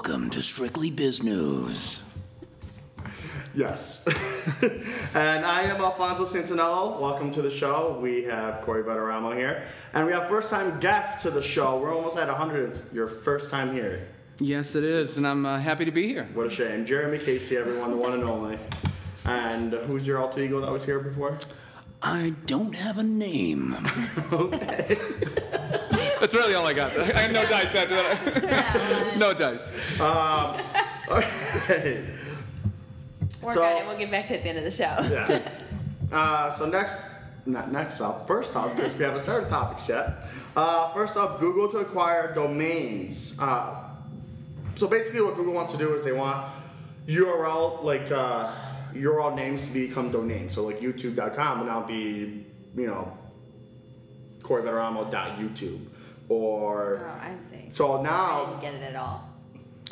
Welcome to Strictly Businews. Yes. And I am Alfonso Santinello. Welcome to the show. We have Corey Vetteramo here. And we have first-time guests to the show. We're almost at 100. It's your first time here. Yes, it is, and I'm happy to be here. What a shame. Jeremy Casey, everyone, the one and only. And who's your alter ego that was here before? I don't have a name. Okay. That's really all I got. I have no dice after that. No dice. Okay. Work on it. We'll get back to it at the end of the show. Yeah. First up, because we haven't started topics yet. First up, Google to acquire domains. So basically what Google wants to do is they want URL, URL names to become domains. So like youtube.com will now be, CoreyVetteramo.youtube. Or, Oh, I see. so now, I didn't get it at all.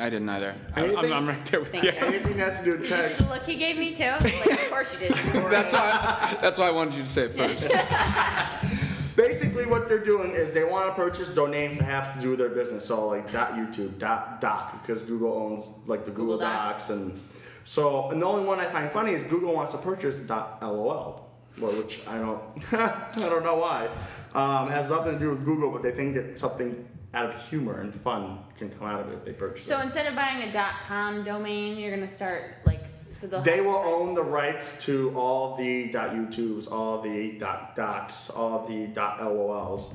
I didn't either. Anything- I'm right there with Thank you. you. anything that has to do with Did you tech. see the look he gave me too? Like, of course you did. That's why I wanted you to say it first. Basically, what they're doing is they want to purchase domains that have to do with their business. So, like .youtube, .doc, because Google owns like the Google Docs, and the only one I find funny is Google wants to purchase .lol, which I don't, I don't know why. It has nothing to do with Google, but they think that something out of humor and fun can come out of it if they purchase it. So instead of buying a .com domain, you're gonna start They will own the rights to all the .youtubes, all the .docs, all the .lols.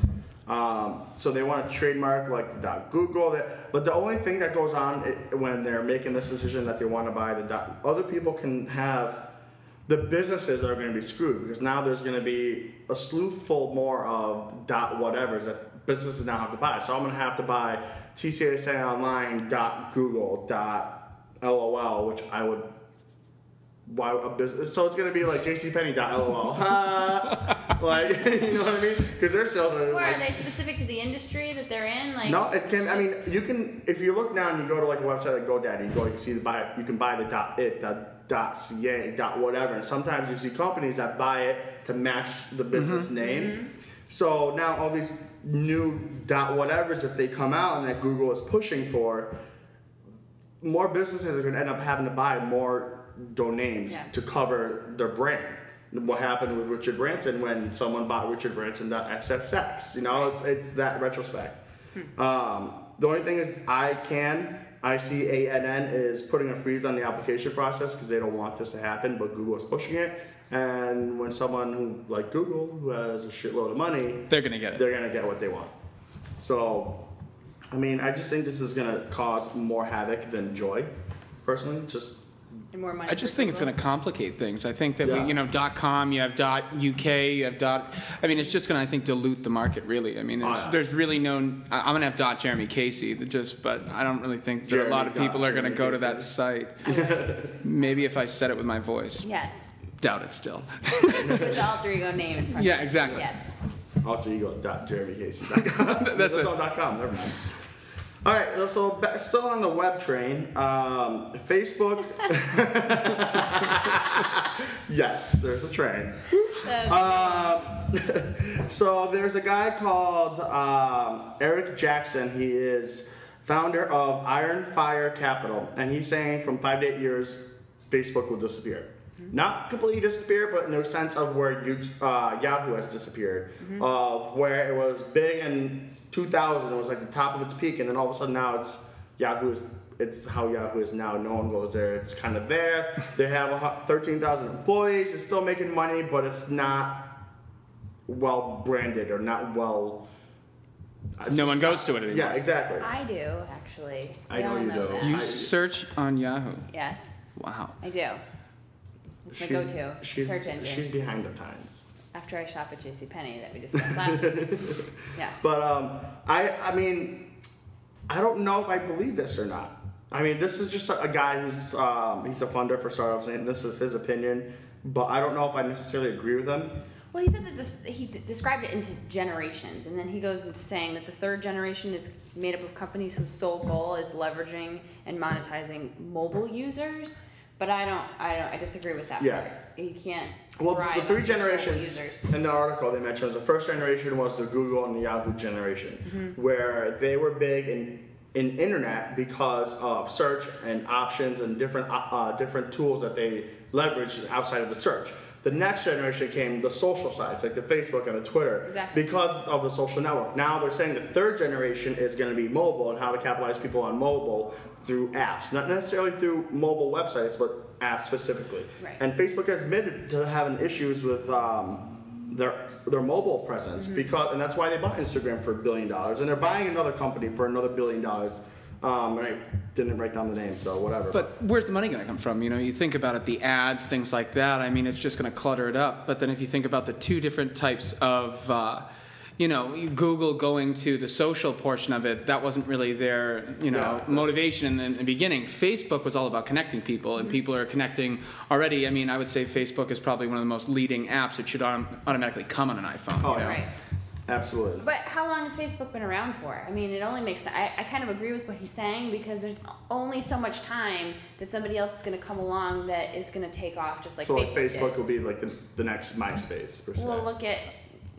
So they want to trademark like the .google. But the only thing that goes on when they're making this decision that they want to buy other people can have, the businesses are going to be screwed because now there's going to be a slew full more of .whatevers that businesses now have to buy. So I'm going to have to buy TCSA Online .google .lol, which I would. Why a business? So it's gonna be like JCPenney.lol. Like, you know what I mean? Because their sales are. Or are they specific to the industry that they're in? Like, no, it can. I mean, you can. If you look now and you go to like a website like GoDaddy, you can see you can buy the .ca, whatever. And sometimes you see companies that buy it to match the business name. Mm-hmm. So now all these new .whatevers, if they come out and that Google is pushing for, more businesses are going to end up having to buy more domains to cover their brand. What happened with Richard Branson when someone bought Richard Branson.xxx? It's that retrospect. The only thing is ICANN is putting a freeze on the application process because they don't want this to happen, but Google is pushing it. And when someone like Google, who has a shitload of money, They're gonna get it. They're gonna get what they want. So, I mean, I just think this is gonna cause more havoc than joy, personally. more money. I just think it's going to complicate things. I think that .com, you have .uk, you have I mean, it's just going to, I think, dilute the market, really. I mean, there's really no. I'm going to have .Jeremy Casey, but I don't really think that a lot of people are going to go to that site. Maybe if I said it with my voice. Yes. Doubt it still. With the alter ego name in front of it. Yeah, exactly. Yes. Alter ego.jeremycasey. That's it. .com, never mind. All right, so still on the web train, Facebook. Yes, there's a train. So there's a guy called Eric Jackson. He is founder of Iron Fire Capital, and he's saying from 5 to 8 years, Facebook will disappear. Not completely disappear, but in the sense of where Yahoo has disappeared, of where it was big in 2000, it was like the top of its peak, and then all of a sudden now it's how Yahoo is now. No one goes there. It's kind of there. They have 13,000 employees. It's still making money, but it's not well branded or not well. No one goes to it anymore. Yeah, exactly. I do, actually. I know you do. that. You search on Yahoo. Yes, Wow. I do. It's my go-to search engine. She's behind the times. After I shop at JCPenney that we discussed last week. Yes. But I mean, I don't know if I believe this or not. I mean, this is just a guy who's he's a funder for startups, and this is his opinion. But I don't know if I necessarily agree with him. Well, he said that he described it into generations, and then he goes into saying that the third generation is made up of companies whose sole goal is leveraging and monetizing mobile users. But I disagree with that part. You can't. Well, the three generations users. in the article they mentioned was the first generation was the Google and the Yahoo generation, where they were big in in internet because of search and options and different tools that they leverage outside of the search. The next generation came the social sites, like the Facebook and the Twitter, because of the social network. Now they're saying the third generation is going to be mobile and how to capitalize people on mobile through apps. Not necessarily through mobile websites, but apps specifically. Right. And Facebook has admitted to having issues with their mobile presence, and that's why they bought Instagram for $1 billion, and they're buying another company for another $1 billion. And I didn't write down the name, so whatever. But where's the money going to come from? You know, you think about it, the ads, things like that. I mean, it's just going to clutter it up. But then if you think about the two different types of, Google going to the social portion of it, that wasn't really their, motivation in the beginning. Facebook was all about connecting people, and people are connecting already. I mean, I would say Facebook is probably one of the most leading apps. It should automatically come on an iPhone. Oh, yeah. Right. Absolutely. But how long has Facebook been around for? I mean, it only makes sense. I kind of agree with what he's saying, because there's only so much time that somebody else is going to come along that is going to take off, just like Facebook did. So Facebook will be like the next MySpace, per se. We'll look at,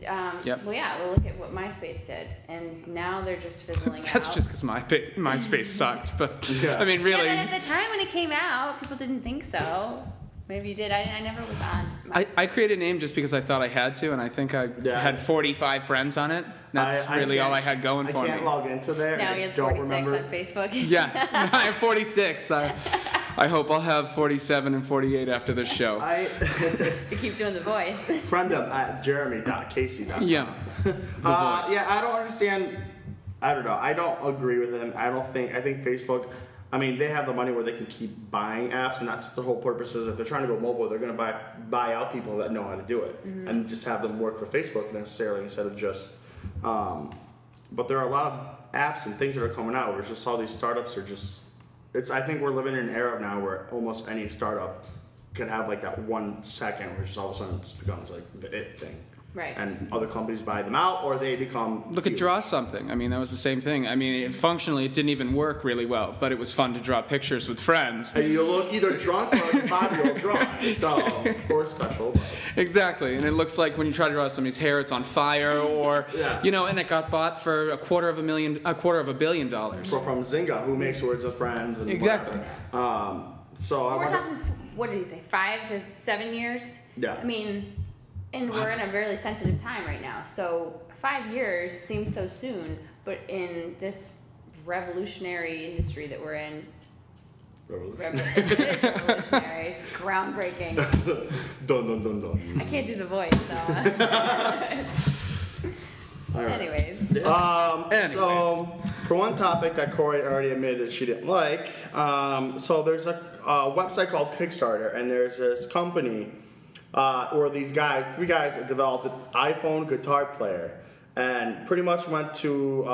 we'll look at what MySpace did, and now they're just fizzling out. That's just because MySpace sucked, but I mean, really. Yeah, but at the time when it came out, people didn't think so. Maybe you did. I never was on. I created a name just because I thought I had to, and I think I had 45 friends on it. That's really all I had going for me. I can't log into there. Now he has 46 on Facebook. Yeah, I have 46. I hope I'll have 47 and 48 after this show. You keep doing the voice. Friend them at jeremy.casey.com. Yeah. I don't understand. I don't know. I don't agree with him. I think Facebook. I mean, they have the money where they can keep buying apps, and that's the whole purpose. Is if they're trying to go mobile, they're going to buy out people that know how to do it, and just have them work for Facebook necessarily instead of just. But there are a lot of apps and things that are coming out where it's just all these startups are just. I think we're living in an era now where almost any startup could have like that 1 second where just all of a sudden it becomes like the it thing. Right. And other companies buy them out, or they become. Look at Draw Something. I mean, that was the same thing. I mean, functionally, it didn't even work really well, but it was fun to draw pictures with friends. And you look either drunk or like a 5-year-old drunk, or special. Exactly, and it looks like when you try to draw somebody's hair, it's on fire, or and it got bought for $250 million. From Zynga, who makes Words with Friends, and exactly. So we're talking. What did he say? 5 to 7 years. Yeah. I mean. And we're in a really sensitive time right now. So 5 years seems so soon, but in this revolutionary industry that we're in, it is revolutionary. It's groundbreaking. Dun dun dun dun. I can't do the voice, so. Anyways. So for one topic that Corey already admitted she didn't like, so there's a website called Kickstarter, and there's this company. Where these guys, 3 guys, developed an iPhone guitar player, and pretty much went to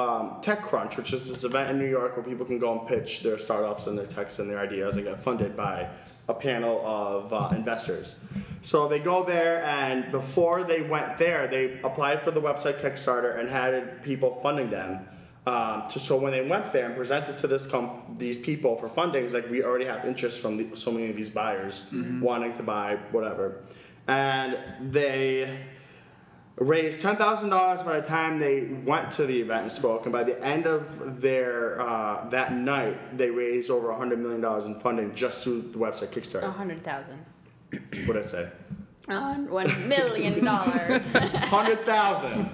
TechCrunch, which is this event in New York where people can go and pitch their startups and their techs and their ideas and get funded by a panel of investors. So they go there, and before they went there, they applied for the website Kickstarter and had people funding them. So when they went there and presented to these people for funding, it's like, we already have interest from so many of these buyers wanting to buy whatever. And they raised $10,000 by the time they went to the event and spoke. And by the end of their that night, they raised over $100 million in funding just through the website Kickstarter. 100,000. What did I say? $1 million. 100,000.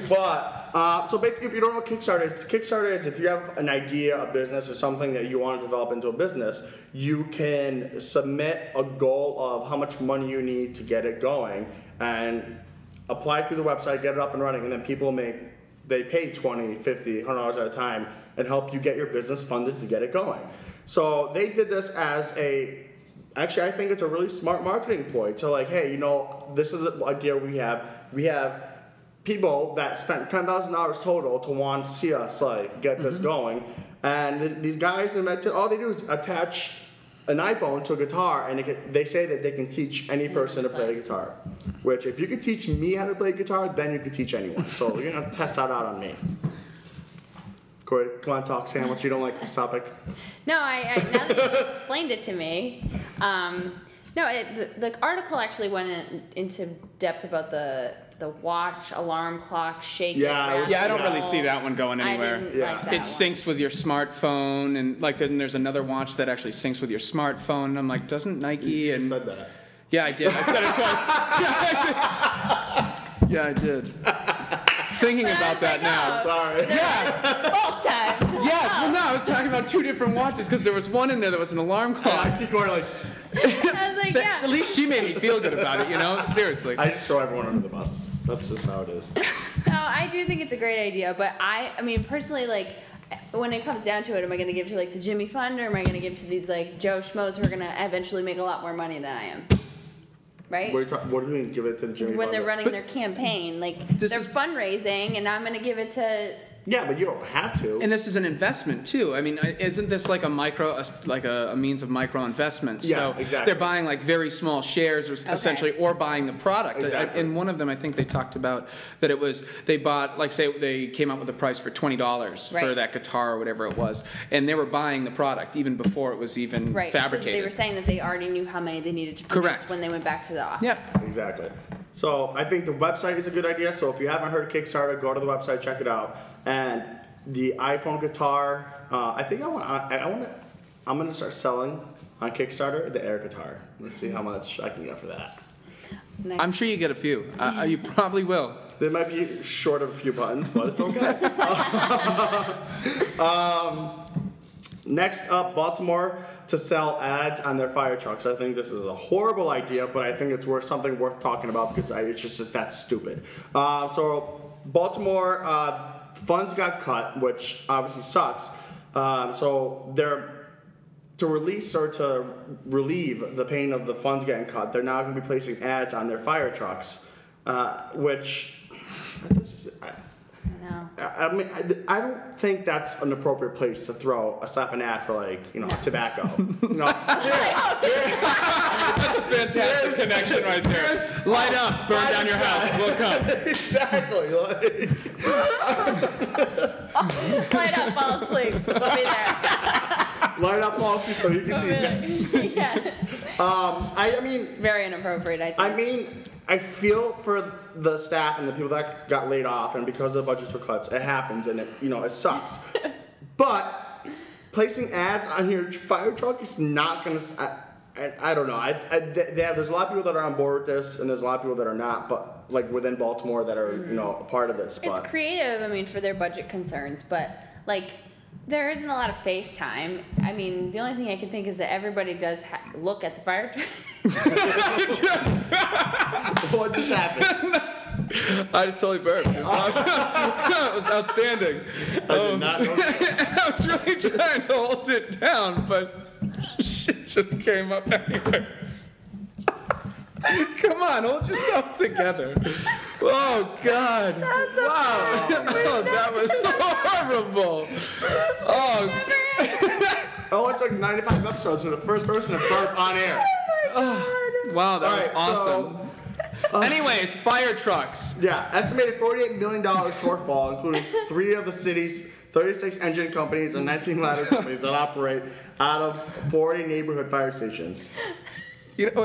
But so basically, if you don't know Kickstarter is if you have an idea, a business, or something that you want to develop into a business, you can submit a goal of how much money you need to get it going, and apply through the website, get it up and running, and then people they pay $20, $50, $100 at a time and help you get your business funded to get it going. So they did this as actually, I think it's a really smart marketing ploy to like, hey, this is an idea we have. We have people that spent $10,000 total to want to see us like get this going, and these guys invented. All they do is attach an iPhone to a guitar, and they say that they can teach any person to play the guitar. Which, if you could teach me how to play guitar, then you could teach anyone. So you're gonna test that out on me. Corey, come on, talk sandwich. You don't like this topic? No, I now that you explained it to me, the article actually went into depth about the the watch, alarm clock, shake. Yeah, I don't really see that one going anywhere. I didn't like that It one. syncs with your smartphone, and like then there's another watch that actually syncs with your smartphone. And I'm like, doesn't Nike You and said that. yeah, I did. I said it twice. Yeah, I did. Thinking about that now. Sorry. Yeah. Both times. Yes. Well, no, I was talking about two different watches because there was one in there that was an alarm I clock. see Corey like, I was like, At least she made me feel good about it, you know? Seriously. I just throw everyone under the bus. That's just how it is. No, I do think it's a great idea, but I mean, personally, like, when it comes down to it, am I going to give to, like, the Jimmy Fund, or am I going to give to these, like, Joe Schmoes who are going to eventually make a lot more money than I am? Right? What do you mean give it to the Jimmy When Fund? they're running their campaign, like, This they're is- fundraising, and I'm going to give it to... Yeah, but you don't have to. And this is an investment too. I mean, isn't this like a means of micro investment? Yeah, so exactly. they're buying like very small shares, essentially, or buying the product. Exactly. In one of them, I think they talked about that it was they bought, like, say they came up with a price for $20 for Right. that guitar or whatever it was, and they were buying the product even before it was even Right, fabricated. so they were saying that they already knew how many they needed to produce Correct. when they went back to the office. Yep. Exactly. So I think the website is a good idea. So if you haven't heard of Kickstarter, go to the website, check it out. And the iPhone guitar, I think I'm gonna start selling on Kickstarter the air guitar. Let's see how much I can get for that. Nice. I'm sure you get a few. You probably will. They might be short of a few buttons, but it's okay. Next up, Baltimore to sell ads on their fire trucks. I think this is a horrible idea, but I think it's something worth talking about because it's that stupid. So Baltimore funds got cut, which obviously sucks. So they're to release or to relieve the pain of the funds getting cut. They're now going to be placing ads on their fire trucks, which this is. No. I mean, I don't think that's an appropriate place to slap an ad for, like, tobacco. No. That's a fantastic connection right there. Light up, burn down your house. We'll come. Exactly. Light up, fall asleep. We'll be there. Light up, fall asleep so you can see this. Yeah. I mean, Very inappropriate, I think. I feel for the staff and the people that got laid off, and because the budgets were cuts, it happens, and it sucks. But placing ads on your fire truck is not going to. I don't know. There's a lot of people that are on board with this, and there's a lot of people that are not. But like within Baltimore that are a part of this. It's But creative, I mean, for their budget concerns, but, like, there isn't a lot of face time. I mean, the only thing I can think is that everybody does look at the fire truck. what just happened? I just totally burped. It was awesome. It was outstanding. I did not know that. I was really trying to hold it down, but shit just came up anyway. Come on, hold yourself together. Oh, God. Wow. Oh, that was horrible. Oh, Oh, it took 95 episodes for the first person to burp on air. wow, that was Alright, awesome. Anyways, fire trucks. Yeah, estimated $48 million shortfall, including 3 of the city's 36 engine companies and 19 ladder companies that operate out of 40 neighborhood fire stations. You know,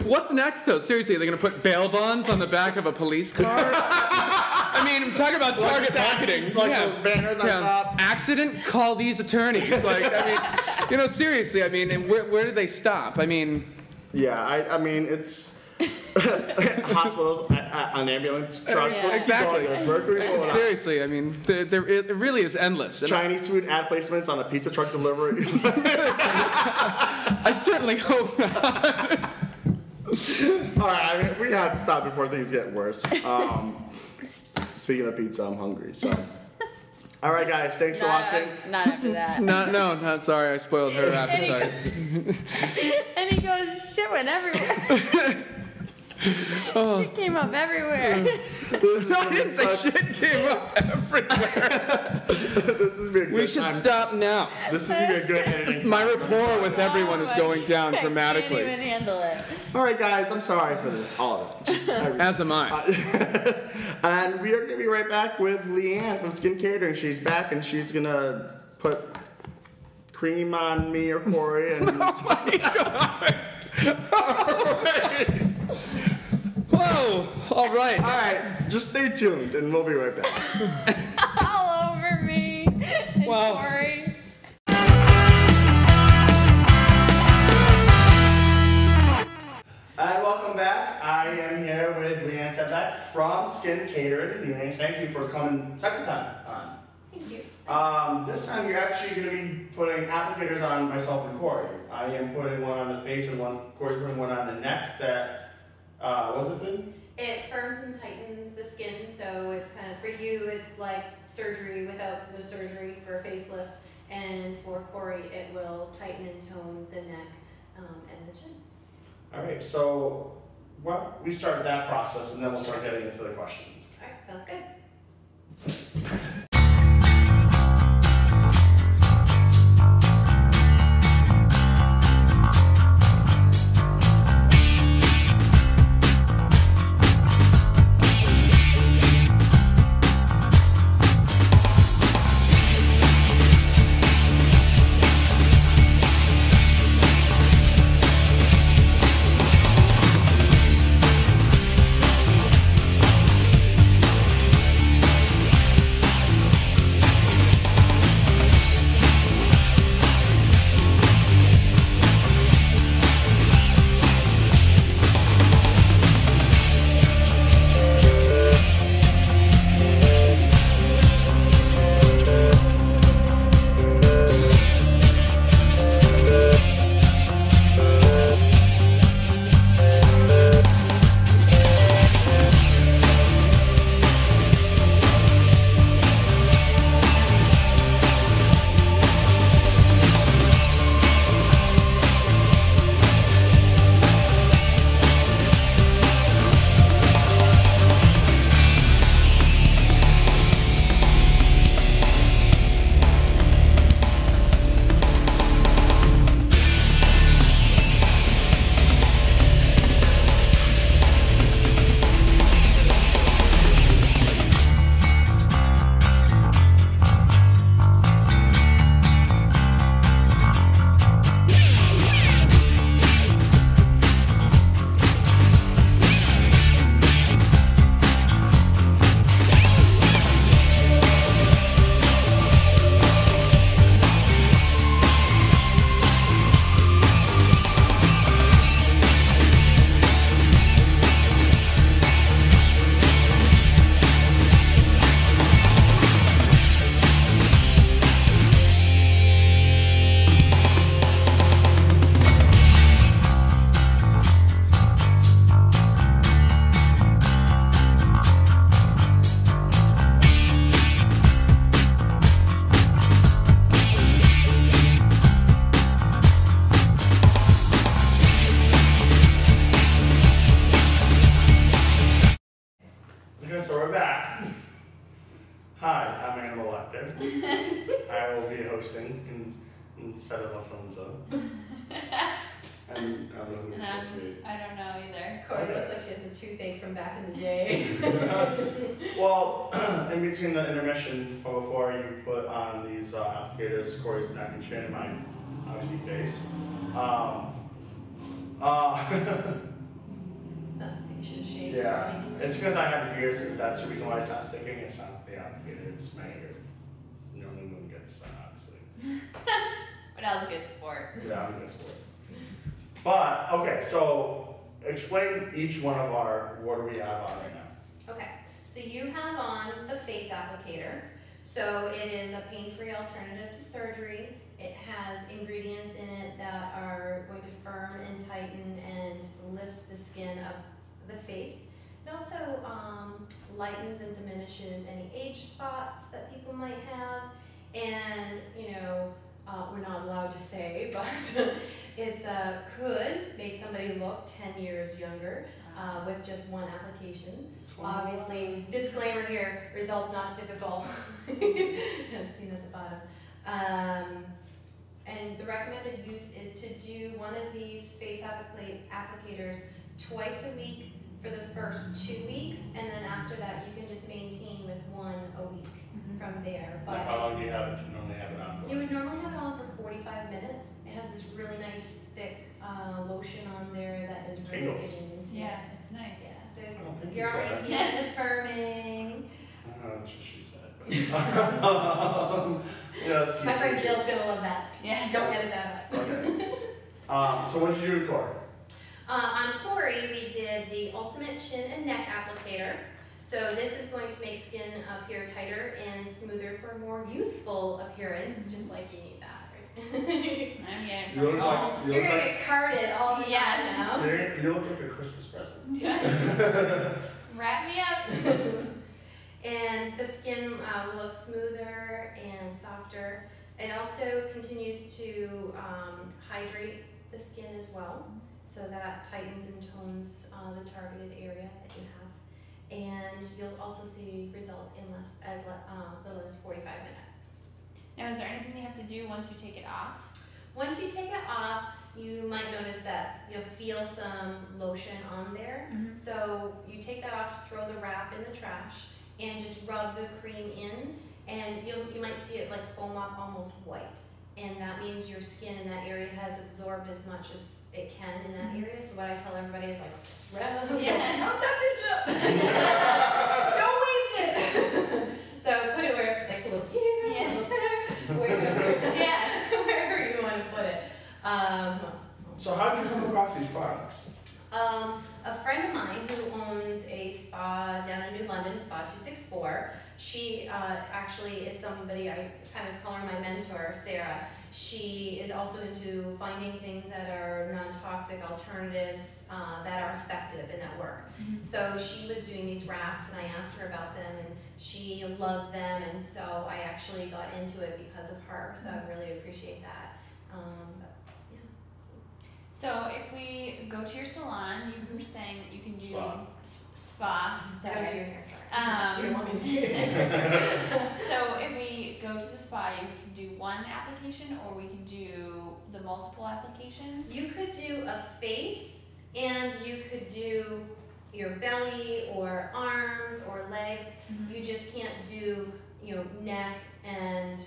what's next, though? Seriously, they're going to put bail bonds on the back of a police car? I mean, talk about target marketing. Like those banners on top. Accident? Call these attorneys. Like, I mean, seriously, I mean, and where do they stop? I mean... Yeah, I mean, it's... hospitals on ambulance trucks. Yeah. Let's keep going, guys. Mercury going up. Seriously, I mean, it really is endless. And Chinese food ad placements on a pizza truck delivery. I certainly hope not. All right, I mean, we have to stop before things get worse. Speaking of pizza, I'm hungry. So, all right, guys, thanks for watching. Not after that. No, sorry, I spoiled her appetite. And he goes, shit went everywhere. Shit came up everywhere. I didn't say shit came up everywhere. This is gonna be a good We should time. stop now. This is gonna be a good editing. My rapport with everyone is Oh, going down I can't dramatically. even handle it. All right, guys, I'm sorry for this, all of it. Just everything. As am I. And we are gonna be right back with Leanne from Skin Catering. She's back, and she's gonna put cream on me or Corey. And Oh my God. Whoa! All right. All right, just stay tuned, and we'll be right back. All over me. And Wow. Corey. Hi, welcome back. I am here with Leanne Setback from Skin Catering. Leanne, thank you for coming second time on. Thank you. This time you're actually going to be putting applicators on myself and Corey. I am putting one on the face and Corey's putting one on the neck that, what's it then? It firms and tightens the skin, so it's kind of, for you, it's like surgery without the surgery for a facelift. And for Corey, it will tighten and tone the neck and the chin. All right, so we started that process and then we'll start getting into the questions. All right, sounds good. Instead of Alfonso. And I don't know who it's supposed to be. I don't know either. Corey Okay. looks like she has a toothache from back in the day. Well, in between the intermission, before you put on these applicators, Corey's neck and chin, and my obviously face. Station shade. Yeah, it's because I have the beard, so that's the reason why it's not sticking. It's not the applicator, it's my hair. No one would get this done, obviously. But that was a good sport. Yeah, I'm a good sport. But, okay, so explain each one of our, what do we have on right now? Okay, so you have on the face applicator. So it is a pain-free alternative to surgery. It has ingredients in it that are going to firm and tighten and lift the skin of the face. It also lightens and diminishes any age spots that people might have. And, you know, we're not allowed to say, but it's could make somebody look 10 years younger with just one application. Obviously, disclaimer here, results not typical. Seen at the bottom. And the recommended use is to do one of these face applicators twice a week for the first 2 weeks, and then after that you can just maintain with one a week from there. Like how long do you normally have it on for? You would normally have it on for 45 minutes. It has this really nice thick lotion on there that is really Tingles. getting into Yeah, it's nice. Yeah, so So if you're already feeling the firming. That's what she said. Yeah, let's keep My friend it. Jill's gonna love that. Yeah. Don't edit that up. Okay. So what did you do to Corey? On Corey, we did the Ultimate Chin and Neck Applicator. So this is going to make skin appear tighter and smoother for a more youthful appearance, just like you need that, right? I'm getting You look like You're gonna get carded all the time now. you look like a Christmas present. Yeah. Wrap me up. And the skin will look smoother and softer. It also continues to hydrate the skin as well, so that tightens and tones the targeted area that you have. And you'll also see results in little as 45 minutes. Now, is there anything you have to do once you take it off? Once you take it off, you might notice that you'll feel some lotion on there. Mhm. So you take that off, throw the wrap in the trash, and just rub the cream in, and you might see it like foam up almost white. And that means your skin in that area has absorbed as much as it can in that area. So what I tell everybody is like, rub, Yeah. don't waste it. So put it where it's like a little here, Yeah. wherever you want to put it. So how did you come across these products? A friend of mine who owns a spa down in New London, Spa 264, she actually is somebody, I kind of call her my mentor, Sarah. She is also into finding things that are non-toxic alternatives that are effective and that work. Mhm. So she was doing these wraps and I asked her about them and she loves them, and so I actually got into it because of her, so I really appreciate that. But, yeah. So if we go to your salon, you were saying that you can do spa. Go Sorry. to your hair, sorry. You don't want me to. So if we go to the spa, you can do one application, or we can do the multiple applications. You could do a face, and you could do your belly or arms or legs. Mhm. You just can't do, neck and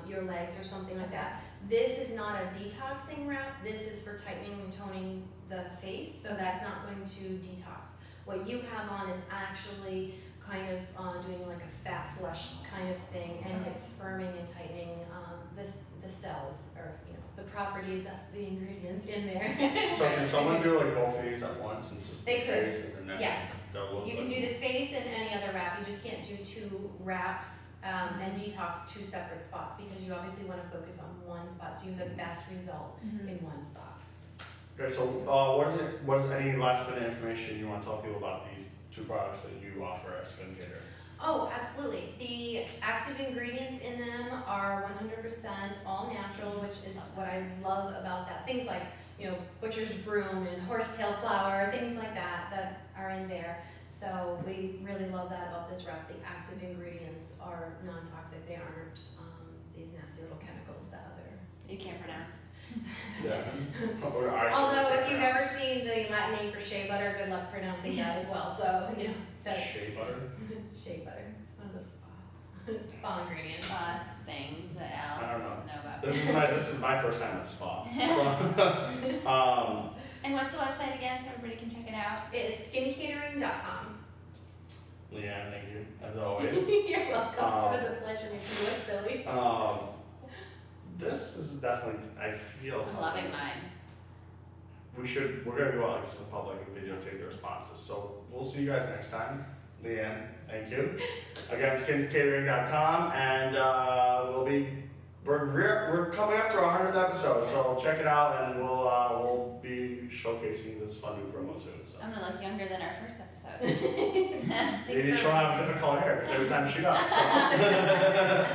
your legs or something like that. This is not a detoxing wrap. This is for tightening and toning the face, so that's not going to detox. What you have on is actually kind of doing like a fat flush kind of thing, and it's firming and tightening the cells, or the properties of the ingredients in there. So can someone do like both of these at once and just They the could. face and the neck? Yes. Double You can do the face and any other wrap. You just can't do two wraps and detox two separate spots, because you obviously want to focus on one spot so you have the best result in one spot. Okay, so what is any last minute information you want to tell people about these two products that you offer at Skincare? Oh, absolutely. The active ingredients in them are 100% all natural, which is what I love about that. Things like, butcher's broom and horsetail flower, things like that are in there. So we really love that about this wrap. The active ingredients are non-toxic. They aren't these nasty little chemicals that other You can't pronounce. Yeah. Although if you've ever seen the Latin name for shea butter, good luck pronouncing that as well. So, that Shea butter? shea butter. It's one of those spa ingredients. Things that I Al don't know. about. This is my first time at the spa. And what's the website again, so everybody can check it out? It is skincatering.com. Leanne, thank you, as always. You're welcome. It was a pleasure making you look silly. This is definitely, I feel I'm something. loving mine. We're gonna go out like to the public and videotape the responses. So we'll see you guys next time. Leanne, thank you. Again, skincatering.com, and we're coming up to our 100th episode, so check it out, and we'll be showcasing this fun new promo soon. So. I'm gonna look younger than our first episode. Maybe she'll have different color hair because every time she does. So.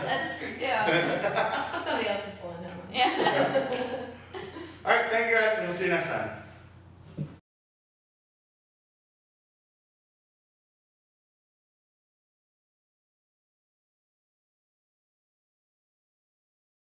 That's true too. Somebody else's salon. Yeah. All right, thank you guys, and we'll see you next time.